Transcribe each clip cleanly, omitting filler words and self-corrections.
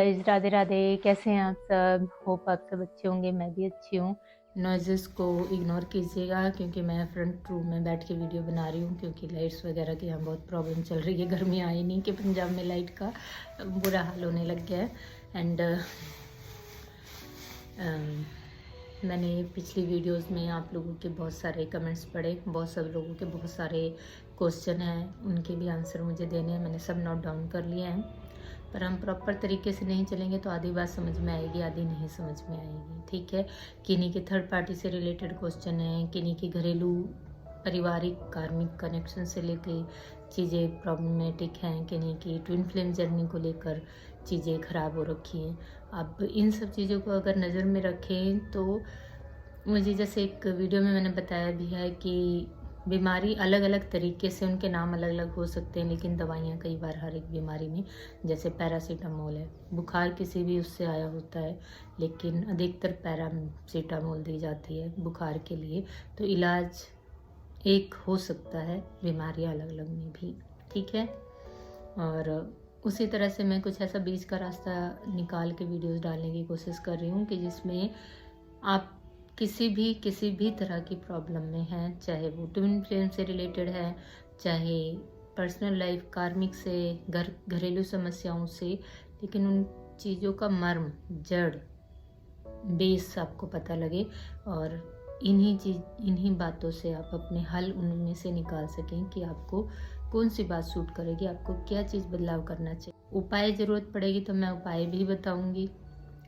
Guys, Radhe Radhe. कैसे हैं आप सब? होप आप सब अच्छे होंगे। मैं भी अच्छी हूँ। नॉइज़ेस को इग्नोर कीजिएगा क्योंकि मैं फ्रंट रूम में बैठ के वीडियो बना रही हूँ क्योंकि लाइट्स वगैरह की यहाँ बहुत प्रॉब्लम चल रही है। गर्मी आई नहीं कि पंजाब में लाइट का बुरा हाल होने लग गया है। एंड मैंने पिछली वीडियोस में आप लोगों के बहुत सारे कमेंट्स पढ़े, बहुत सब लोगों के बहुत सारे क्वेश्चन हैं, उनके भी आंसर मुझे देने हैं। मैंने सब नोट डाउन कर लिए हैं। पर हम प्रॉपर तरीके से नहीं चलेंगे तो आधी बात समझ में आएगी, आधी नहीं समझ में आएगी। ठीक है, किन्हीं के थर्ड पार्टी से रिलेटेड क्वेश्चन हैं, किन्हीं के घरेलू पारिवारिक कार्मिक कनेक्शन से लेके चीज़ें प्रॉब्लमेटिक हैं, किन्हीं की ट्विन फ्लेम जर्नी को लेकर चीज़ें ख़राब हो रखी हैं। अब इन सब चीज़ों को अगर नज़र में रखें तो मुझे जैसे एक वीडियो में मैंने बताया भी है कि बीमारी अलग अलग तरीके से, उनके नाम अलग अलग हो सकते हैं, लेकिन दवाइयाँ कई बार हर एक बीमारी में, जैसे पैरासीटामोल है, बुखार किसी भी उससे आया होता है, लेकिन अधिकतर पैरासीटामोल दी जाती है बुखार के लिए। तो इलाज एक हो सकता है बीमारियाँ अलग अलग में भी। ठीक है, और उसी तरह से मैं कुछ ऐसा बीच का रास्ता निकाल के वीडियोस डालने की कोशिश कर रही हूँ कि जिसमें आप किसी भी तरह की प्रॉब्लम में हैं, चाहे वो ट्विन फ्लेम से रिलेटेड है, चाहे पर्सनल लाइफ कार्मिक से, घरेलू समस्याओं से, लेकिन उन चीज़ों का मर्म, जड़, बेस आपको पता लगे और इन्हीं बातों से आप अपने हल उनमें से निकाल सकें कि आपको कौन सी बात सूट करेगी, आपको क्या चीज़ बदलाव करना चाहिए। उपाय ज़रूरत पड़ेगी तो मैं उपाय भी बताऊंगी,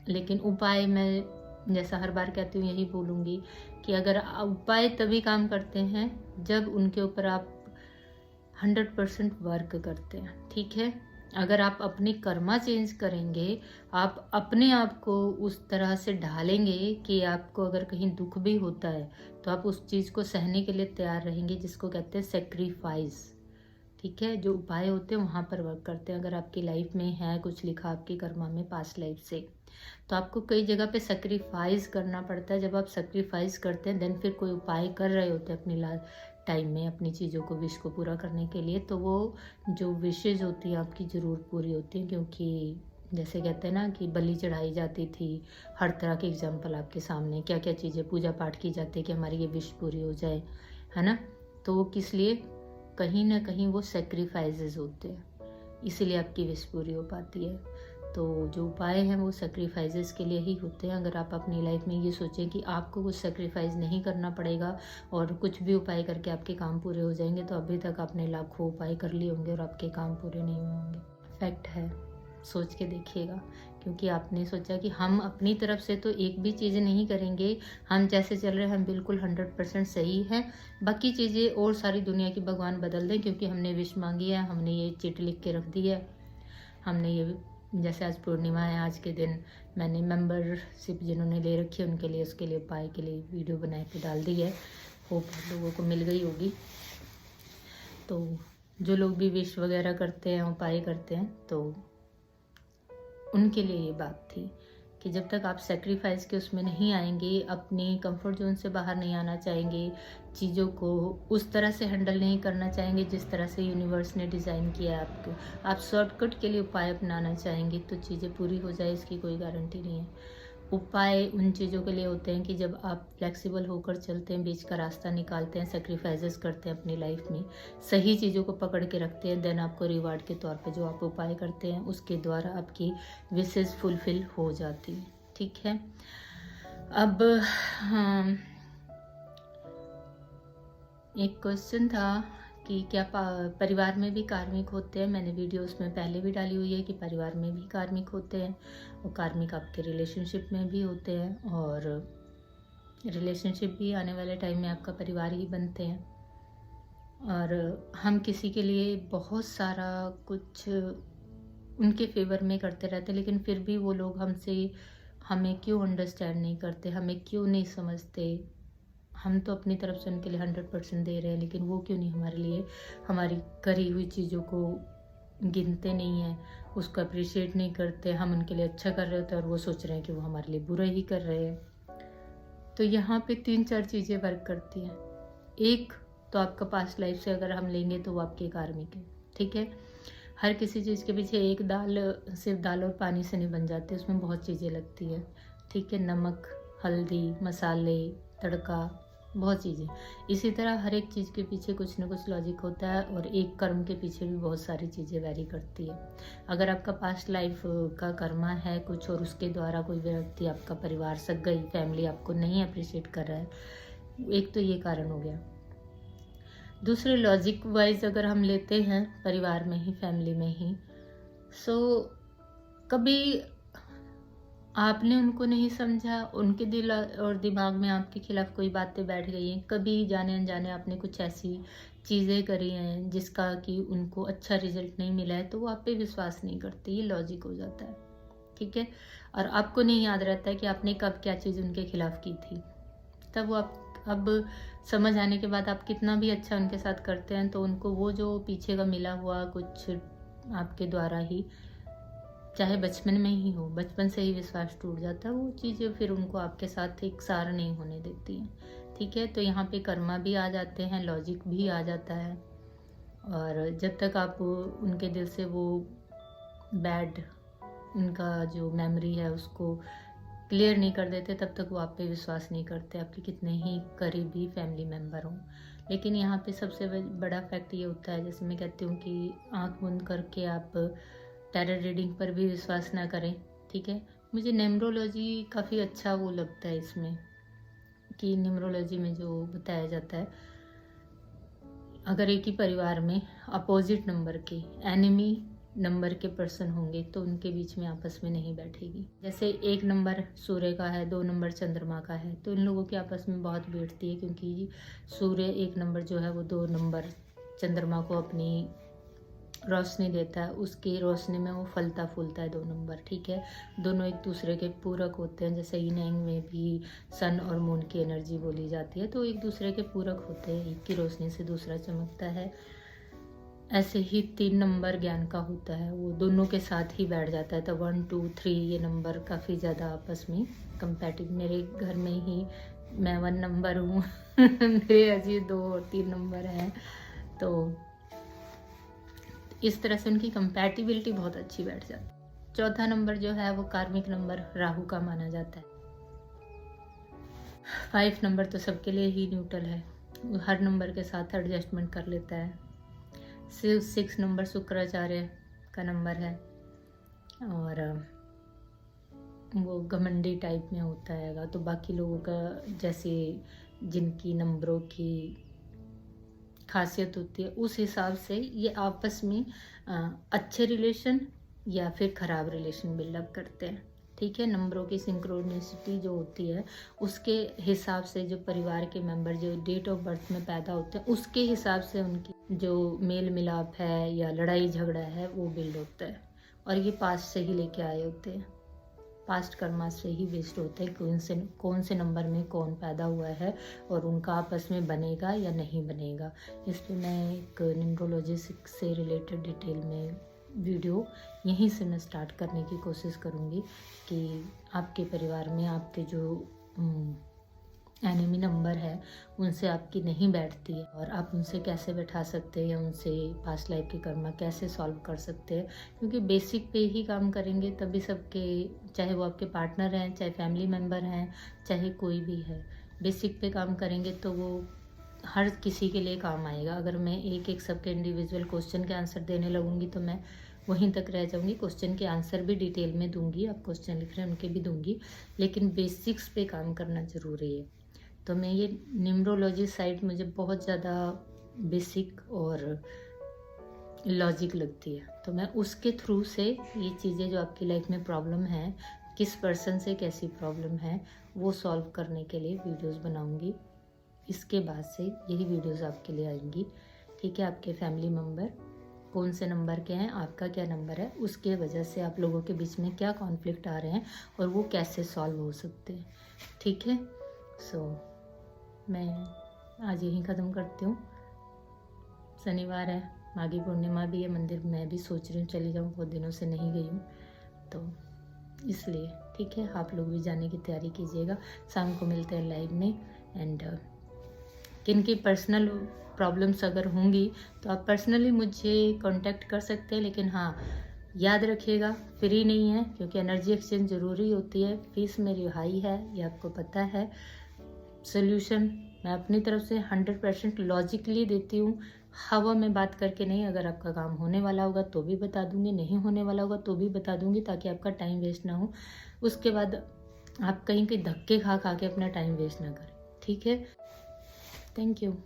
लेकिन उपाय मैं जैसा हर बार कहती हूँ यही बोलूँगी कि अगर उपाय तभी काम करते हैं जब उनके ऊपर आप 100% वर्क करते हैं। ठीक है, अगर आप अपनी कर्मा चेंज करेंगे, आप अपने आप को उस तरह से ढालेंगे कि आपको अगर कहीं दुख भी होता है तो आप उस चीज़ को सहने के लिए तैयार रहेंगे, जिसको कहते हैं सेक्रीफाइस। ठीक है, जो उपाय होते हैं वहाँ पर वर्क करते हैं। अगर आपकी लाइफ में है कुछ लिखा आपकी कर्मा में पास्ट लाइफ से, तो आपको कई जगह पे सेक्रीफाइस करना पड़ता है। जब आप सेक्रीफाइस करते हैं देन फिर कोई उपाय कर रहे होते हैं अपनी टाइम में अपनी चीज़ों को, विश को पूरा करने के लिए, तो वो जो विशेज़ होती हैं आपकी ज़रूर पूरी होती हैं। क्योंकि जैसे कहते हैं ना कि बलि चढ़ाई जाती थी, हर तरह के एग्जाम्पल आपके सामने, क्या क्या चीज़ें पूजा पाठ की जाती है कि हमारी ये विश पूरी हो जाए, है ना। तो वो किस लिए, कहीं ना कहीं वो सेक्रीफाइसेस होते हैं, इसीलिए आपकी विश पूरी हो पाती है। तो जो उपाय हैं वो सेक्रीफाइसेस के लिए ही होते हैं। अगर आप अपनी लाइफ में ये सोचें कि आपको कुछ सेक्रीफाइस नहीं करना पड़ेगा और कुछ भी उपाय करके आपके काम पूरे हो जाएंगे, तो अभी तक आपने लाखों उपाय कर लिए होंगे और आपके काम पूरे नहीं हुए होंगे। फैक्ट है, सोच के देखिएगा। क्योंकि आपने सोचा कि हम अपनी तरफ से तो एक भी चीज़ें नहीं करेंगे, हम जैसे चल रहे हैं हम बिल्कुल 100% सही हैं, बाकी चीज़ें और सारी दुनिया की भगवान बदल दें क्योंकि हमने विश मांगी है, हमने ये चिट लिख के रख दी है, हमने ये, जैसे आज पूर्णिमा है, आज के दिन मैंने मेंबरशिप जिन्होंने ले रखी है उनके लिए, उसके लिए उपाय के लिए वीडियो बना के डाल दी है। होप आप लोगों को मिल गई होगी। तो जो लोग भी विश वगैरह करते हैं, उपाय करते हैं, तो उनके लिए ये बात थी कि जब तक आप सेक्रीफाइस के उसमें नहीं आएंगे, अपनी कंफर्ट जोन से बाहर नहीं आना चाहेंगे, चीज़ों को उस तरह से हैंडल नहीं करना चाहेंगे जिस तरह से यूनिवर्स ने डिज़ाइन किया है आपको, आप शॉर्टकट के लिए उपाय अपनाना चाहेंगे तो चीज़ें पूरी हो जाए, इसकी कोई गारंटी नहीं है। उपाय उन चीज़ों के लिए होते हैं कि जब आप फ्लेक्सिबल होकर चलते हैं, बीच का रास्ता निकालते हैं, सेक्रीफाइसेस करते हैं अपनी लाइफ में, सही चीज़ों को पकड़ के रखते हैं, देन आपको रिवार्ड के तौर पे जो आप उपाय करते हैं उसके द्वारा आपकी विशेष फुलफिल हो जाती है। ठीक है, अब हाँ, एक क्वेश्चन था कि क्या परिवार में भी कार्मिक होते हैं। मैंने वीडियो उसमें पहले भी डाली हुई है कि परिवार में भी कार्मिक होते हैं, और कार्मिक आपके रिलेशनशिप में भी होते हैं, और रिलेशनशिप भी आने वाले टाइम में आपका परिवार ही बनते हैं। और हम किसी के लिए बहुत सारा कुछ उनके फेवर में करते रहते हैं, लेकिन फिर भी वो लोग हमें क्यों अंडरस्टैंड नहीं करते, हमें क्यों नहीं समझते। हम तो अपनी तरफ से उनके लिए 100% दे रहे हैं, लेकिन वो क्यों नहीं हमारे लिए हमारी करी हुई चीज़ों को गिनते नहीं हैं, उसको अप्रिशिएट नहीं करते। हम उनके लिए अच्छा कर रहे होते हैं और वो सोच रहे हैं कि वो हमारे लिए बुरा ही कर रहे हैं। तो यहाँ पे 3-4 चीज़ें वर्क करती हैं। एक तो आपका पास्ट लाइफ से अगर हम लेंगे तो वो आपके कार्मिक है। ठीक है, हर किसी चीज़ के पीछे एक दाल सिर्फ दाल और पानी से नहीं बन जाती, उसमें बहुत चीज़ें लगती है। ठीक है, नमक, हल्दी, मसाले, तड़का, बहुत चीज़ें। इसी तरह हर एक चीज़ के पीछे कुछ ना कुछ लॉजिक होता है और एक कर्म के पीछे भी बहुत सारी चीज़ें वैरी करती है। अगर आपका पास्ट लाइफ का कर्मा है कुछ और उसके द्वारा कोई व्यक्ति, आपका परिवार, सग गई फैमिली आपको नहीं अप्रिशिएट कर रहा है, एक तो ये कारण हो गया। दूसरे लॉजिक वाइज अगर हम लेते हैं परिवार में ही, फैमिली में ही, सो कभी आपने उनको नहीं समझा, उनके दिल और दिमाग में आपके खिलाफ कोई बातें बैठ गई हैं, कभी जाने अनजाने आपने कुछ ऐसी चीज़ें करी हैं जिसका कि उनको अच्छा रिजल्ट नहीं मिला है, तो वो आप पे विश्वास नहीं करते, ये लॉजिक हो जाता है। ठीक है, और आपको नहीं याद रहता है कि आपने कब क्या चीज़ उनके खिलाफ की थी। तब वो आप अब समझ आने के बाद आप कितना भी अच्छा उनके साथ करते हैं तो उनको वो जो पीछे का मिला हुआ कुछ आपके द्वारा ही, चाहे बचपन में ही हो, बचपन से ही विश्वास टूट जाता है, वो चीज़ें फिर उनको आपके साथ एक सार नहीं होने देती हैं। ठीक है, तो यहाँ पे कर्मा भी आ जाते हैं, लॉजिक भी आ जाता है, और जब तक आप उनके दिल से वो बैड, उनका जो मेमोरी है उसको क्लियर नहीं कर देते, तब तक वो आप पे विश्वास नहीं करते, आपके कितने ही करीबी फैमिली मेम्बर हों। लेकिन यहाँ पे सबसे बड़ा फैक्ट ये होता है, जैसे मैं कहती हूँ कि आंख बंद करके आप टैरो रीडिंग पर भी विश्वास ना करें। ठीक है, मुझे न्यूमरोलॉजी काफ़ी अच्छा वो लगता है इसमें, कि न्यूमरोलॉजी में जो बताया जाता है, अगर एक ही परिवार में अपोजिट नंबर के एनिमी नंबर के पर्सन होंगे तो उनके बीच में आपस में नहीं बैठेगी। जैसे 1 नंबर सूर्य का है, 2 नंबर चंद्रमा का है, तो इन लोगों की आपस में बहुत बैठती है, क्योंकि सूर्य 1 नंबर जो है वो 2 नंबर चंद्रमा को अपनी रोशनी देता है, उसकी रोशनी में वो फलता फूलता है 2 नंबर। ठीक है, दोनों एक दूसरे के पूरक होते हैं, जैसे यिंग में भी सन और मून की एनर्जी बोली जाती है, तो एक दूसरे के पूरक होते हैं, एक की रोशनी से दूसरा चमकता है। ऐसे ही 3 नंबर ज्ञान का होता है, वो दोनों के साथ ही बैठ जाता है, तो 1 2 3 ये नंबर काफ़ी ज़्यादा आपस में कंपैटिबल। मेरे घर में ही मैं 1 नंबर हूँ मेरे अजी 2 और 3 नंबर हैं, तो इस तरह से उनकी कंपैटिबिलिटी बहुत अच्छी बैठ जाती है। चौथा नंबर जो है वो कार्मिक नंबर राहु का माना जाता है। 5 नंबर तो सबके लिए ही न्यूट्रल है, हर नंबर के साथ एडजस्टमेंट कर लेता है। 6 नंबर शुक्राचार्य का नंबर है, और वो घमंडी टाइप में होता है, तो बाकी लोगों का जैसे जिनकी नंबरों की खासियत होती है उस हिसाब से ये आपस में अच्छे रिलेशन या फिर ख़राब रिलेशन बिल्डअप करते हैं। ठीक है, नंबरों की सिंक्रोनिसिटी जो होती है उसके हिसाब से जो परिवार के मेंबर जो डेट ऑफ बर्थ में पैदा होते हैं उसके हिसाब से उनकी जो मेल मिलाप है या लड़ाई झगड़ा है वो बिल्ड होता है, और ये पास्ट से ही लेके आए होते हैं, पास्ट कर्मा से ही बेस्ड होते हैं कौन से नंबर में कौन पैदा हुआ है और उनका आपस में बनेगा या नहीं बनेगा। इस पर मैं एक न्यूमरोलॉजी से रिलेटेड डिटेल में वीडियो यहीं से मैं स्टार्ट करने की कोशिश करूँगी, कि आपके परिवार में आपके जो एनिमी नंबर है उनसे आपकी नहीं बैठती है और आप उनसे कैसे बैठा सकते हैं, उनसे पास्ट लाइफ के कर्मा कैसे सॉल्व कर सकते हैं, क्योंकि बेसिक पे ही काम करेंगे तभी सबके, चाहे वो आपके पार्टनर हैं, चाहे फैमिली मेम्बर हैं, चाहे कोई भी है, बेसिक पे काम करेंगे तो वो हर किसी के लिए काम आएगा। अगर मैं एक एक सबके इंडिविजुअल क्वेश्चन के आंसर देने लगूंगी तो मैं वहीं तक रह जाऊंगी। क्वेश्चन के आंसर भी डिटेल में दूंगी, आप क्वेश्चन लिख रहे हैं उनके भी दूंगी, लेकिन बेसिक्स पे काम करना ज़रूरी है। तो मैं ये न्यूमरोलॉजी साइड मुझे बहुत ज़्यादा बेसिक और लॉजिक लगती है, तो मैं उसके थ्रू से ये चीज़ें जो आपकी लाइफ में प्रॉब्लम है, किस पर्सन से कैसी प्रॉब्लम है, वो सॉल्व करने के लिए वीडियोस बनाऊंगी। इसके बाद से यही वीडियोस आपके लिए आएंगी। ठीक है, आपके फैमिली मेम्बर कौन से नंबर के हैं, आपका क्या नंबर है, उसके वजह से आप लोगों के बीच में क्या कॉन्फ्लिक्ट आ रहे हैं और वो कैसे सॉल्व हो सकते हैं। ठीक है, सो मैं आज यहीं ख़त्म करती हूँ। शनिवार है, माघी पूर्णिमा भी है, मंदिर मैं भी सोच रही हूँ चली जाऊँ, बहुत दिनों से नहीं गई हूँ, तो इसलिए ठीक है, आप लोग भी जाने की तैयारी कीजिएगा। शाम को मिलते हैं लाइव में। एंड किन की पर्सनल प्रॉब्लम्स अगर होंगी तो आप पर्सनली मुझे कांटेक्ट कर सकते हैं। लेकिन हाँ, याद रखिएगा फ्री नहीं है, क्योंकि एनर्जी एक्सचेंज ज़रूरी होती है। फीस मेरी हाई है, ये आपको पता है। सोल्यूशन मैं अपनी तरफ से 100% लॉजिकली देती हूँ, हवा में बात करके नहीं। अगर आपका काम होने वाला होगा तो भी बता दूंगी, नहीं होने वाला होगा तो भी बता दूंगी, ताकि आपका टाइम वेस्ट ना हो। उसके बाद आप कहीं के धक्के खा खा के अपना टाइम वेस्ट ना करें। ठीक है, थैंक यू।